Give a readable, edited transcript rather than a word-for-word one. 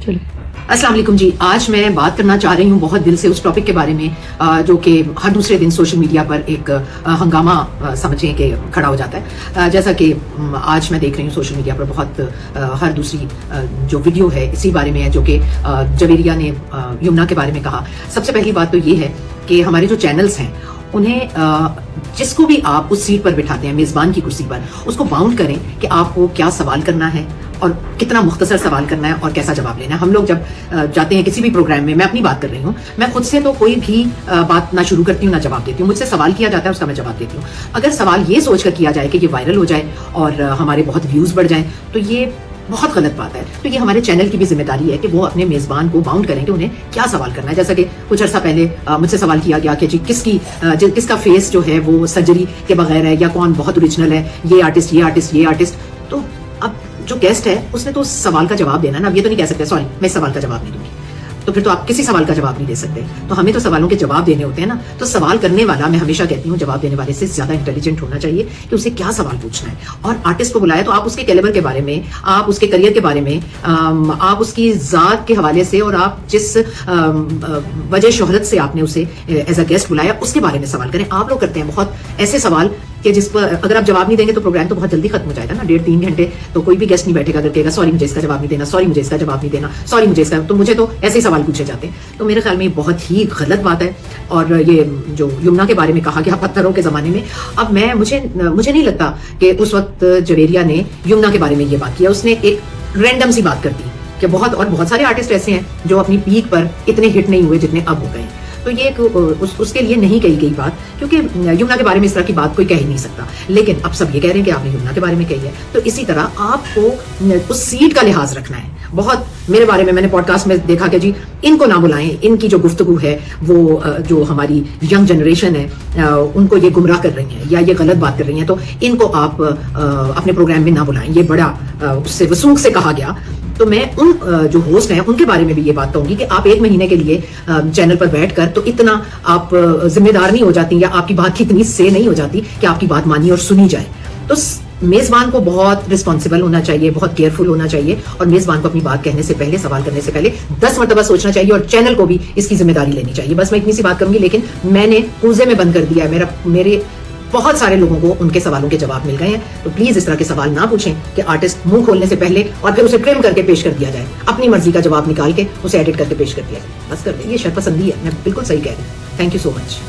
السلام علیکم جی. آج میں بات کرنا چاہ رہی ہوں بہت دل سے اس ٹاپک کے بارے میں جو کہ ہر دوسرے دن سوشل میڈیا پر ایک ہنگامہ سمجھیں کہ کھڑا ہو جاتا ہے. جیسا کہ آج میں دیکھ رہی ہوں سوشل میڈیا پر بہت ہر دوسری جو ویڈیو ہے اسی بارے میں ہے جو کہ جویریہ نے یمنا کے بارے میں کہا. سب سے پہلی بات تو یہ ہے کہ ہمارے جو چینلز ہیں انہیں جس کو بھی آپ اس سیٹ پر بٹھاتے ہیں میزبان کی کرسی پر اس کو باؤنڈ کریں کہ آپ کو کیا سوال کرنا ہے اور کتنا مختصر سوال کرنا ہے اور کیسا جواب لینا ہے. ہم لوگ جب جاتے ہیں کسی بھی پروگرام میں اپنی بات کر رہی ہوں, میں خود سے تو کوئی بھی بات نہ شروع کرتی ہوں نہ جواب دیتی ہوں. مجھ سے سوال کیا جاتا ہے اس کا میں جواب دیتی ہوں. اگر سوال یہ سوچ کر کیا جائے کہ یہ وائرل ہو جائے اور ہمارے بہت ویوز بڑھ جائیں تو یہ بہت غلط بات ہے. تو یہ ہمارے چینل کی بھی ذمہ داری ہے کہ وہ اپنے میزبان کو باؤنڈ کریں کہ انہیں کیا سوال کرنا ہے. جیسا کہ کچھ عرصہ پہلے مجھ سے سوال کیا گیا کہ جی کس کا فیس جو ہے وہ سرجری کے بغیر ہے یا کون بہت اوریجنل ہے, یہ آرٹسٹ. تو اب جو گیسٹ ہے اس نے تو سوال کا جواب دینا نا. اب یہ تو نہیں کہہ سکتے سوری میں سوال کا جواب نہیں دوں گی, تو پھر تو آپ کسی سوال کا جواب نہیں دے سکتے. تو ہمیں تو سوالوں کے جواب دینے ہوتے ہیں نا. تو سوال کرنے والا, میں ہمیشہ کہتی ہوں, جواب دینے والے سے زیادہ انٹیلیجنٹ ہونا چاہیے کہ اسے کیا سوال پوچھنا ہے. اور آرٹسٹ کو بلایا تو آپ اس کے کیلیبر کے بارے میں, آپ اس کے کریئر کے بارے میں, آپ اس کی ذات کے حوالے سے اور آپ جس وجہ شہرت سے آپ نے اسے ایز اے گیسٹ بلایا اس کے بارے میں سوال کریں. آپ لوگ کرتے ہیں بہت ایسے سوال کہ جس پر اگر آپ جواب نہیں دیں گے تو پروگرام تو بہت جلدی ختم ہو جائے گا نا. 1.5-3 گھنٹے تو کوئی بھی گیسٹ نہیں بیٹھے گا اگر کہے گا سوری مجھے اس کا جواب نہیں دینا, سوری مجھے اس کا جواب نہیں دینا, سوری مجھے اس کا. تو مجھے تو ایسے ہی سوال پوچھے جاتے ہیں. تو میرے خیال میں یہ بہت ہی غلط بات ہے. اور یہ جو یمنا کے بارے میں کہا گیا پتھروں کے زمانے میں, اب مجھے نہیں لگتا کہ اس وقت جویریہ نے یمنا کے بارے میں یہ بات کیا. اس نے ایک رینڈم سی بات کر دی کہ بہت سارے آرٹسٹ ایسے ہیں جو اپنی پیک پر اتنے ہٹ نہیں ہوئے جتنے اب ہو گئے. تو یہ اس کے لیے نہیں کہی گئی بات, کیونکہ یمنا کے بارے میں اس طرح کی بات کوئی کہہ ہی نہیں سکتا. لیکن اب سب یہ کہہ رہے ہیں کہ آپ نے یمنا کے بارے میں کہی ہے, تو اسی طرح آپ کو اس سیٹ کا لحاظ رکھنا ہے. بہت میرے بارے میں نے پوڈ کاسٹ میں دیکھا کہ جی ان کو نہ بلائیں, ان کی جو گفتگو ہے وہ جو ہماری ینگ جنریشن ہے ان کو یہ گمراہ کر رہی ہیں یا یہ غلط بات کر رہی ہیں, تو ان کو آپ اپنے پروگرام میں نہ بلائیں. یہ بڑا اس سے وسوخ سے کہا گیا. تو میں ان جو ہوسٹ ہیں ان کے بارے میں بھی یہ بات کہوں گی کہ آپ 1 مہینے کے لیے چینل پر بیٹھ کر تو اتنا آپ ذمہ دار نہیں ہو جاتی یا آپ کی بات کی اتنی سے نہیں ہو جاتی کہ آپ کی بات مانی اور سنی جائے. تو میزبان کو بہت رسپانسبل ہونا چاہیے, بہت کیئرفل ہونا چاہیے, اور میزبان کو اپنی بات کہنے سے پہلے, سوال کرنے سے پہلے 10 مرتبہ سوچنا چاہیے, اور چینل کو بھی اس کی ذمہ داری لینی چاہیے. بس میں اتنی سی بات کروں گی, لیکن میں نے کوزے میں بند کر دیا ہے. میرے بہت سارے لوگوں کو ان کے سوالوں کے جواب مل گئے ہیں. تو پلیز اس طرح کے سوال نہ پوچھیں کہ آرٹسٹ منہ کھولنے سے پہلے اور پھر اسے ٹرم کر کے پیش کر دیا جائے, اپنی مرضی کا جواب نکال کے اسے ایڈٹ کر کے پیش کر دیا جائے. بس کر دیں, یہ شرپسندی ہے. میں بالکل صحیح کہہ رہی ہوں. Thank you so much.